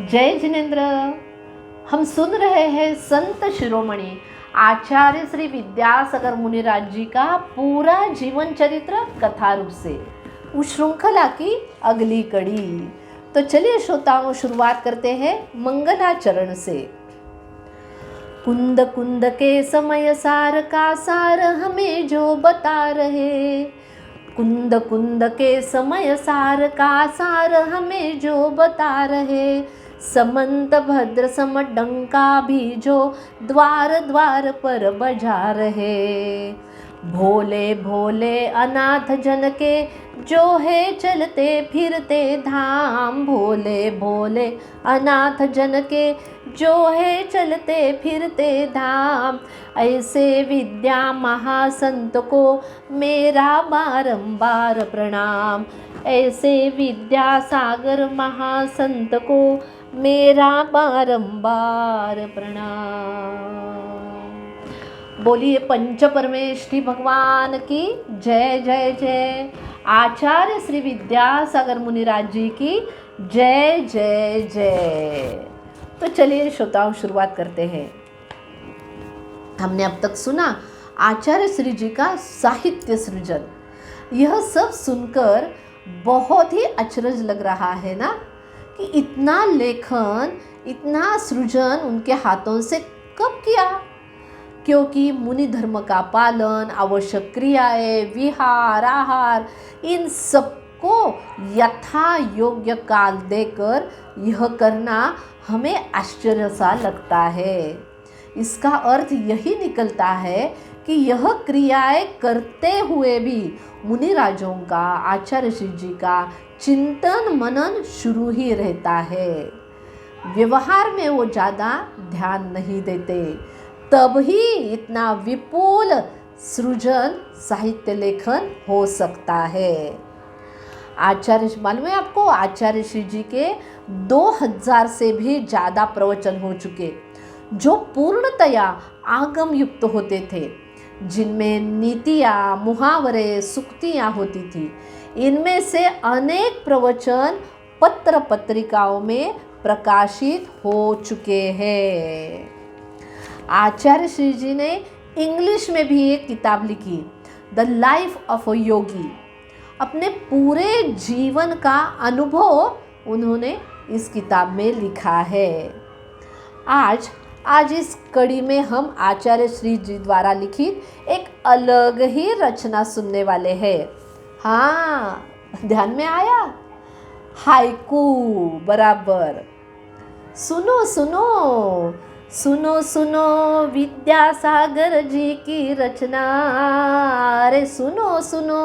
जय जिनेन्द्र। हम सुन रहे हैं संत शिरोमणि आचार्य श्री विद्यासागर मुनिराज जी का पूरा जीवन चरित्र कथा रूप से उस श्रृंखला की अगली कड़ी। तो चलिए श्रोताओं, शुरुआत करते हैं मंगलाचरण से। कुंद कुंद के समय सार का सार हमें जो बता रहे, कुंद कुंद के समय सार का सार हमें जो बता रहे, समंत भद्र सम डंका भी जो द्वार द्वार पर बजा रहे। भोले भोले अनाथ जन के जो है चलते फिरते धाम, भोले भोले अनाथ जन के जो है चलते फिरते धाम, ऐसे विद्या महासंत को मेरा बारंबार प्रणाम, ऐसे विद्यासागर महासंत को मेरा बारंबार प्रणाम। बोलिए पंच परमेष्ठी भगवान की जय जय जय। आचार्य श्री विद्यासागर मुनिराज जी की जय जय जय। तो चलिए श्रोताओं, शुरुआत करते हैं। हमने अब तक सुना आचार्य श्री जी का साहित्य सृजन। यह सब सुनकर बहुत ही अचरज लग रहा है ना, कि इतना लेखन, इतना सृजन उनके हाथों से कब किया। क्योंकि मुनि धर्म का पालन, आवश्यक क्रियाएं, विहार, आहार, इन सबको यथा योग्य काल देकर यह करना हमें आश्चर्य सा लगता है। इसका अर्थ यही निकलता है कि यह क्रियाएं करते हुए भी मुनिराजों का, आचार्य श्री जी का चिंतन मनन शुरू ही रहता है। व्यवहार में वो ज़्यादा ध्यान नहीं देते, तब ही इतना विपुल सृजन साहित्य लेखन हो सकता है। आचार्य, मालूम है आपको, आचार्य श्री जी के 2000 से भी ज़्यादा प्रवचन हो चुके, जो पूर्णतया आगम युक्त होते थे, जिनमें नीतियाँ, मुहावरे, सूक्तियाँ होती थी। इनमें से अनेक प्रवचन पत्र पत्रिकाओं में प्रकाशित हो चुके हैं। आचार्य श्री जी ने इंग्लिश में भी एक किताब लिखी, द लाइफ ऑफ अ योगी। अपने पूरे जीवन का अनुभव उन्होंने इस किताब में लिखा है। आज इस कड़ी में हम आचार्य श्री जी द्वारा लिखित एक अलग ही रचना सुनने वाले हैं। हाँ, ध्यान में आया? हाइकू, बराबर। सुनो सुनो सुनो सुनो विद्यासागर जी की रचना, अरे सुनो सुनो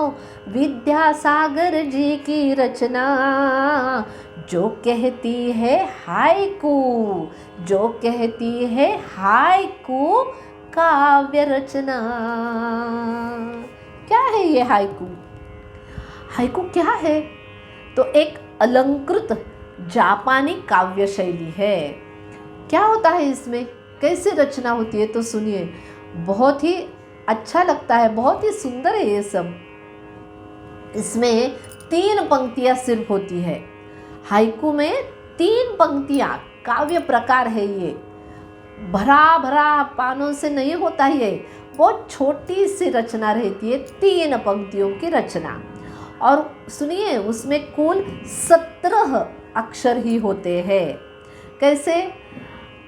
विद्यासागर जी की रचना, जो कहती है हाइकू, जो कहती है हाइकू काव्य रचना। क्या है ये हाइकू? हाइकू क्या है? तो एक अलंकृत जापानी काव्य शैली है। क्या होता है इसमें, कैसे रचना होती है, तो सुनिए। बहुत ही अच्छा लगता है, बहुत ही सुंदर है ये सब। इसमें 3 पंक्तियां सिर्फ होती है। हाइकू में 3 पंक्तियां, काव्य प्रकार है ये। भरा भरा पानों से नहीं होता है, बहुत छोटी सी रचना रहती है, 3 पंक्तियों की रचना। और सुनिए, उसमें कुल 17 अक्षर ही होते हैं। कैसे?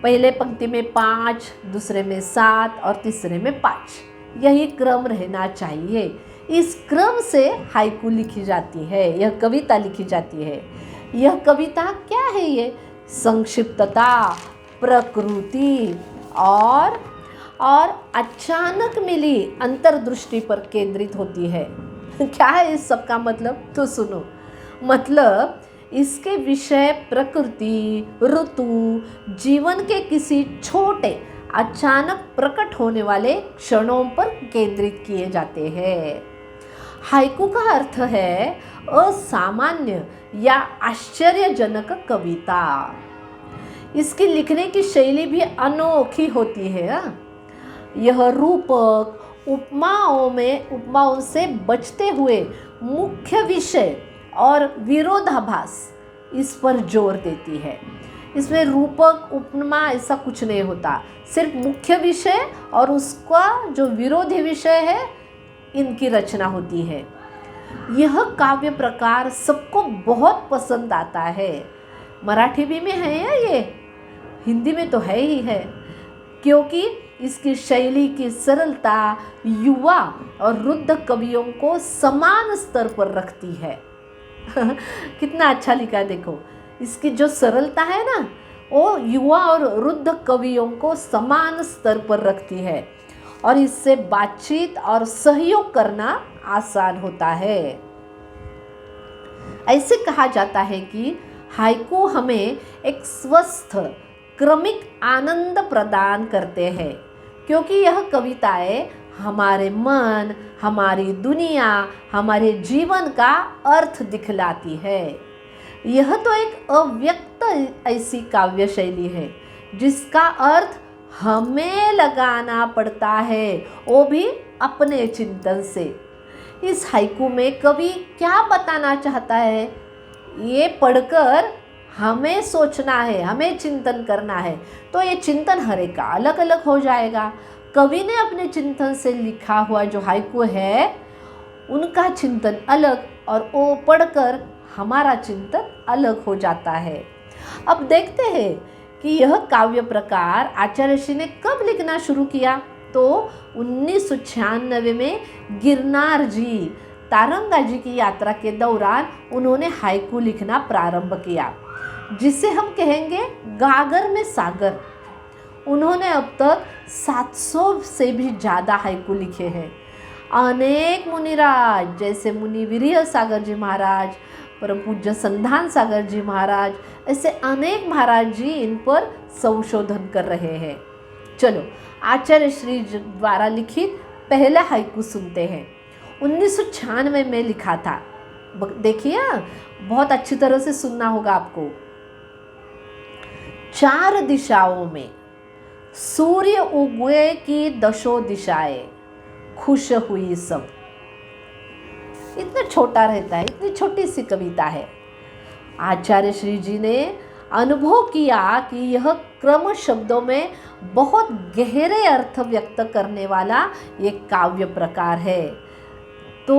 पहले पंक्ति में 5, दूसरे में 7 और तीसरे में 5। यही क्रम रहना चाहिए। इस क्रम से हाइकू लिखी जाती है, यह कविता लिखी जाती है। यह कविता क्या है? ये संक्षिप्तता, प्रकृति और अचानक मिली अंतर्दृष्टि पर केंद्रित होती है। क्या है इस सब का मतलब? तो सुनो। मतलब इसके विषय प्रकृति, ऋतु, जीवन के किसी छोटे अचानक प्रकट होने वाले क्षणों पर केंद्रित किए जाते हैं। हाइकू का अर्थ है असामान्य या आश्चर्यजनक कविता। इसकी लिखने की शैली भी अनोखी होती है। यह रूपक, उपमाओं से बचते हुए मुख्य विषय और विरोधाभास इस पर जोर देती है। इसमें रूपक उपमा ऐसा कुछ नहीं होता, सिर्फ मुख्य विषय और उसका जो विरोधी विषय है इनकी रचना होती है। यह काव्य प्रकार सबको बहुत पसंद आता है। मराठी भी में है या ये हिंदी में तो है ही है, क्योंकि इसकी शैली की सरलता युवा और वृद्ध कवियों को समान स्तर पर रखती है। कितना अच्छा लिखा है देखो, इसकी जो सरलता है ना वो युवा और वृद्ध कवियों को समान स्तर पर रखती है और इससे बातचीत और सहयोग करना आसान होता है। ऐसे कहा जाता है कि हाइकू हमें एक स्वस्थ क्रमिक आनंद प्रदान करते हैं, क्योंकि यह कविताएं हमारे मन, हमारी दुनिया, हमारे जीवन का अर्थ दिखलाती है। यह तो एक अव्यक्त ऐसी काव्य शैली है जिसका अर्थ हमें लगाना पड़ता है, वो भी अपने चिंतन से। इस हाइकू में कवि क्या बताना चाहता है ये पढ़कर हमें सोचना है, हमें चिंतन करना है। तो ये चिंतन हर एक का अलग अलग हो जाएगा। कवि ने अपने चिंतन से लिखा हुआ जो हाइकू है उनका चिंतन अलग और वो पढ़कर हमारा चिंतन अलग हो जाता है। अब देखते हैं कि यह काव्य प्रकार आचार्य ऋषि ने कब लिखना शुरू किया। तो 1996 में गिरनार जी, तारंगा जी की यात्रा के दौरान उन्होंने हाइकू लिखना प्रारंभ किया, जिसे हम कहेंगे गागर में सागर। उन्होंने अब तक 700 से भी ज़्यादा हाइकू लिखे हैं। अनेक मुनिराज जैसे मुनि वीर्य सागर जी महाराज, परम पूज्य संधान सागर जी महाराज, ऐसे अनेक महाराज जी इन पर संशोधन कर रहे हैं। चलो आचार्य श्री द्वारा लिखित पहला हाइकू सुनते हैं। 1996 में लिखा था। देखिए बहुत अच्छी तरह से सुनना होगा आपको। 4 दिशाओं में सूर्य उगे की 10 दिशाएं खुश हुई सब। इतना छोटा रहता है, इतनी छोटी सी कविता है। आचार्य श्री जी ने अनुभव किया कि यह क्रम शब्दों में बहुत गहरे अर्थ व्यक्त करने वाला एक काव्य प्रकार है। तो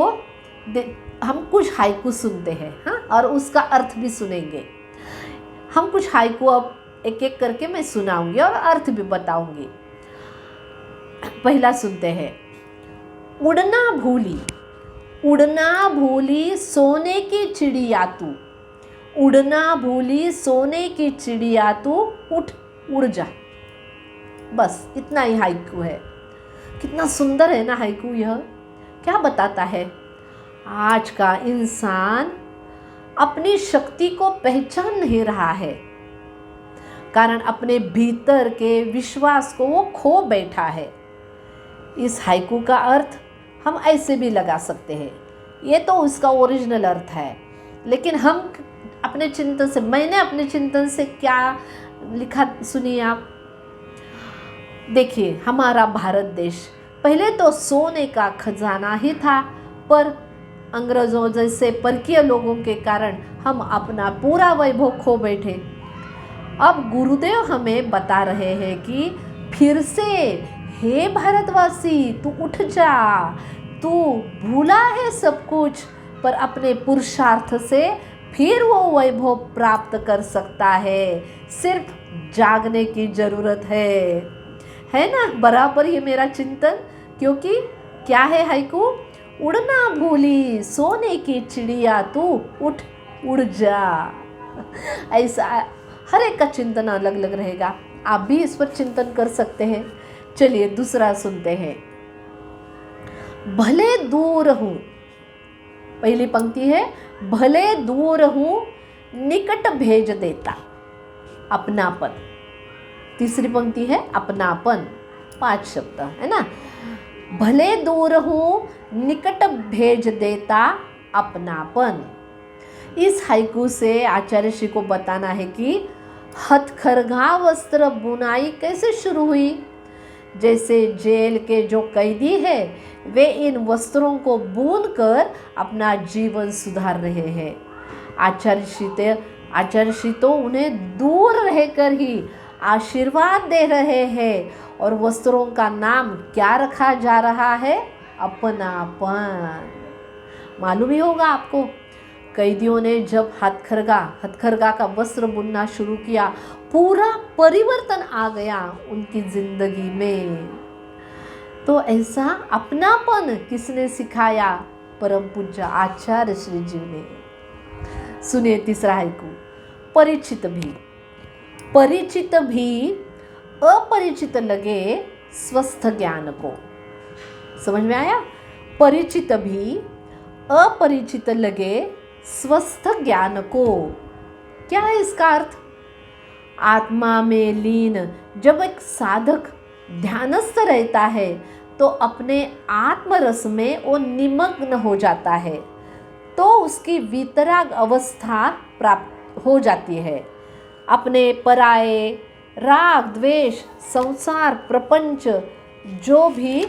हम कुछ हाइकू सुनते हैं, हाँ, और उसका अर्थ भी सुनेंगे। हम कुछ हाइकू अब एक एक करके मैं सुनाऊंगी और अर्थ भी बताऊंगी। पहला सुनते हैं। उड़ना भूली, उड़ना भूली सोने की चिड़िया तू, उड़ना भूली सोने की चिड़िया तू, उठ उड़ जा। बस इतना ही हाइकू है। कितना सुंदर है ना हाइकू। यह क्या बताता है? आज का इंसान अपनी शक्ति को पहचान नहीं रहा है, कारण अपने भीतर के विश्वास को वो खो बैठा है। इस हाइकू का अर्थ हम ऐसे भी लगा सकते हैं, ये तो उसका ओरिजिनल अर्थ है, लेकिन हम अपने चिंतन से, मैंने अपने चिंतन से क्या लिखा सुनिए आप। देखिए, हमारा भारत देश पहले तो सोने का खजाना ही था, पर अंग्रेजों जैसे परकीय लोगों के कारण हम अपना पूरा वैभव खो बैठे। अब गुरुदेव हमें बता रहे हैं कि फिर से, हे भारतवासी, तू उठ जा, तू भूला है सब कुछ, पर अपने पुरुषार्थ से फिर वो वैभव प्राप्त कर सकता है। सिर्फ जागने की जरूरत है ना। बराबर ये मेरा चिंतन, क्योंकि क्या है हाइकू? उड़ना भूली सोने की चिड़िया तू, उठ उड़ जा। ऐसा हर एक का चिंतन अलग अलग रहेगा, आप भी इस पर चिंतन कर सकते हैं। चलिए दूसरा सुनते हैं। भले दूर हूँ, पहली पंक्ति है, भले दूर हूँ निकट भेज देता, अपनापन। तीसरी पंक्ति है अपनापन, 5 शब्द है ना। भले दूर हूँ निकट भेज देता, अपनापन। इस हाइकू से आचार्य श्री को बताना है कि हथकरघा वस्त्र बुनाई कैसे शुरू हुई। जैसे जेल के जो कैदी है वे इन वस्त्रों को बुनकर अपना जीवन सुधार रहे हैं। आचार्य श्री तो उन्हें दूर रहकर ही आशीर्वाद दे रहे हैं। और वस्त्रों का नाम क्या रखा जा रहा है? अपनापन। मालूम ही होगा आपको, कैदियों ने जब हथकरघा का वस्त्र बुनना शुरू किया, पूरा परिवर्तन आ गया उनकी जिंदगी में। तो ऐसा अपनापन किसने सिखाया? परम पूज्य आचार्य श्री जी ने। सुनिए तीसरा हाइकू। परिचित भी अपरिचित लगे स्वस्थ ज्ञान को। समझ में आया? परिचित भी अपरिचित लगे स्वस्थ ज्ञान को। क्या है इसका अर्थ? आत्मा में लीन जब एक साधक ध्यानस्थ रहता है तो अपने आत्मरस में वो निमग्न हो जाता है, तो उसकी वितराग अवस्था प्राप्त हो जाती है। अपने पराये राग द्वेष संसार प्रपंच जो भी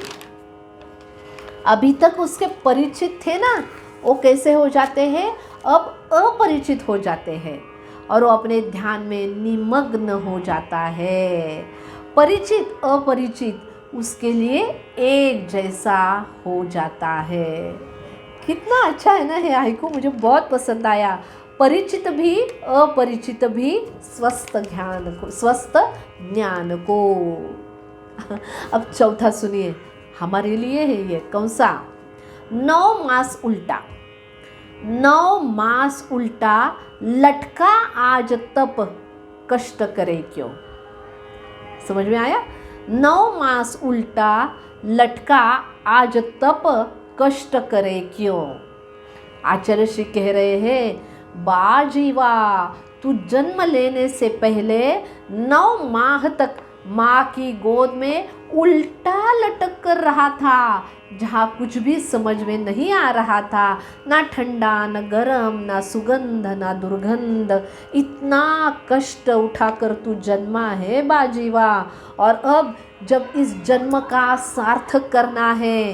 अभी तक उसके परिचित थे ना, वो कैसे हो जाते हैं? अब अपरिचित हो जाते हैं और वो अपने ध्यान में निमग्न हो जाता है। परिचित अपरिचित उसके लिए एक जैसा हो जाता है। कितना अच्छा है ना ये हाइकू, मुझे बहुत पसंद आया। परिचित भी अपरिचित भी स्वस्थ ज्ञान को। अब चौथा सुनिए, हमारे लिए है ये। कौन सा? 9 मास उल्टा लटका आज तप कष्ट करे क्यों। समझ में आया? 9 मास उल्टा लटका आज तप कष्ट करे क्यों। आचार्य श्री कह रहे हैं, बाजीवा तू जन्म लेने से पहले 9 माह तक माँ की गोद में उल्टा लटक कर रहा था, जहाँ कुछ भी समझ में नहीं आ रहा था, ना ठंडा न गरम, ना सुगंध ना दुर्गंध। इतना कष्ट उठाकर तू जन्मा है बाजीवा। और अब जब इस जन्म का सार्थक करना है,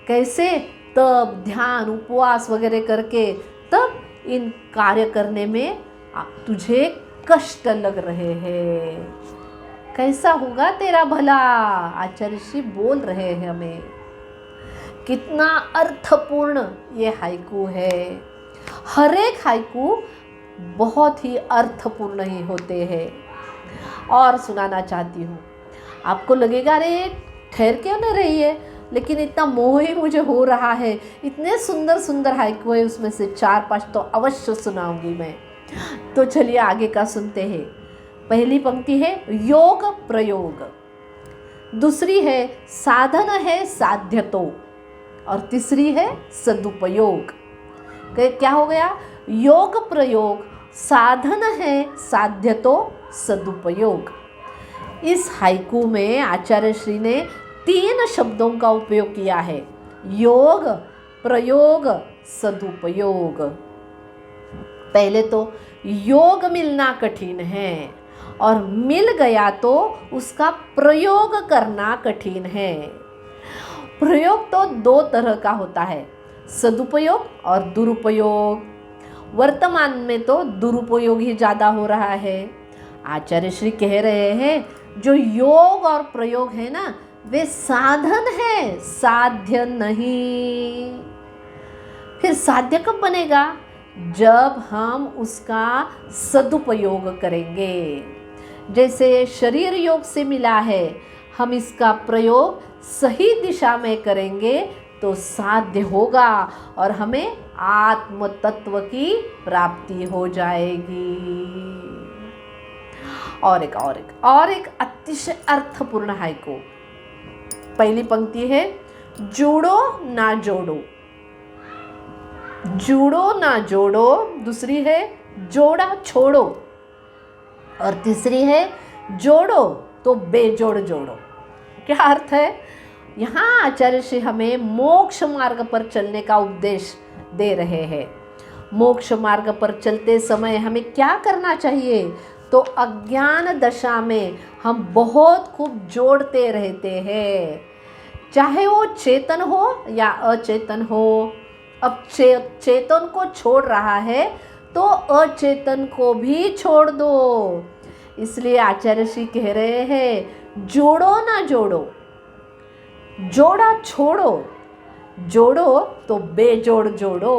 कैसे? तब ध्यान उपवास वगैरह करके, तब इन कार्य करने में तुझे कष्ट लग रहे हैं। कैसा होगा तेरा भला? आचार्य श्री बोल रहे हैं हमें। कितना अर्थपूर्ण ये हाइकू है। हर एक हाइकू बहुत ही अर्थपूर्ण ही होते हैं। और सुनाना चाहती हूँ, आपको लगेगा अरे ठहर क्यों न रही है, लेकिन इतना मोह ही मुझे हो रहा है। इतने सुंदर सुंदर हाइकू है, उसमें से 4-5 तो अवश्य सुनाऊंगी मैं। तो चलिए आगे का सुनते हैं। पहली पंक्ति है योग प्रयोग, दूसरी है साधन है साध्य तो, और तीसरी है सदुपयोग। क्या हो गया? योग प्रयोग, साधन है साध्य तो, सदुपयोग। इस हाइकू में आचार्य श्री ने 3 शब्दों का उपयोग किया है, योग प्रयोग सदुपयोग। पहले तो योग मिलना कठिन है और मिल गया तो उसका प्रयोग करना कठिन है। प्रयोग तो 2 तरह का होता है, सदुपयोग और दुरुपयोग। वर्तमान में तो दुरुपयोग ही ज़्यादा हो रहा है। आचार्य श्री कह रहे हैं जो योग और प्रयोग है ना, वे साधन है, साध्य नहीं। फिर साध्य कब बनेगा? जब हम उसका सदुपयोग करेंगे। जैसे शरीर योग से मिला है, हम इसका प्रयोग सही दिशा में करेंगे तो साध्य होगा और हमें आत्म तत्व की प्राप्ति हो जाएगी। और एक अतिशय अर्थपूर्ण हाइकू। पहली पंक्ति है जोड़ो ना जोड़ो, जोड़ो ना जोड़ो। दूसरी है जोड़ा छोड़ो, और तीसरी है जोड़ो तो बेजोड़ जोड़ो। क्या अर्थ है? यहाँ आचार्य श्री हमें मोक्ष मार्ग पर चलने का उपदेश दे रहे हैं। मोक्ष मार्ग पर चलते समय हमें क्या करना चाहिए? तो अज्ञान दशा में हम बहुत खूब जोड़ते रहते हैं, चाहे वो चेतन हो या अचेतन हो। अब चेतन को छोड़ रहा है तो अचेतन को भी छोड़ दो। इसलिए आचार्य श्री कह रहे हैं, जोड़ो ना जोड़ो, जोड़ा छोड़ो, जोड़ो तो बेजोड़ जोड़ो।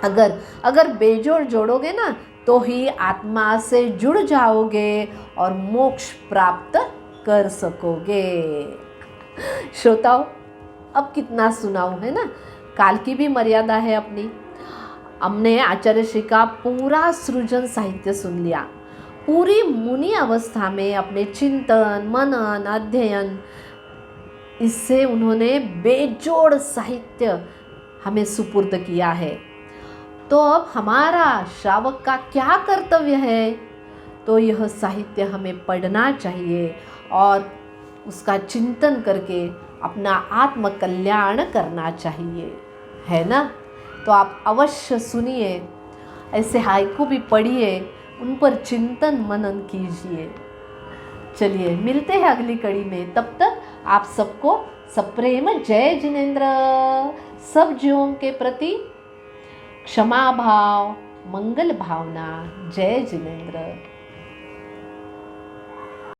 अगर बेजोड़ जोड़ोगे ना तो ही आत्मा से जुड़ जाओगे और मोक्ष प्राप्त कर सकोगे। श्रोताओ, अब कितना सुनाऊं, है ना। काल की भी मर्यादा है अपनी। हमने आचार्य श्री का पूरा सृजन साहित्य सुन लिया। पूरी मुनि अवस्था में अपने चिंतन, मनन, अध्ययन, इससे उन्होंने बेजोड़ साहित्य हमें सुपुर्द किया है। तो अब हमारा श्रावक का क्या कर्तव्य है? तो यह साहित्य हमें पढ़ना चाहिए और उसका चिंतन करके अपना आत्म कल्याण करना चाहिए, है ना। तो आप अवश्य सुनिए, ऐसे हाइकू भी पढ़िए, उन पर चिंतन मनन कीजिए। चलिए मिलते हैं अगली कड़ी में। तब तक आप सबको सप्रेम जय जिनेंद्र। सब जीवों के प्रति क्षमा भाव, मंगल भावना। जय जिनेंद्र।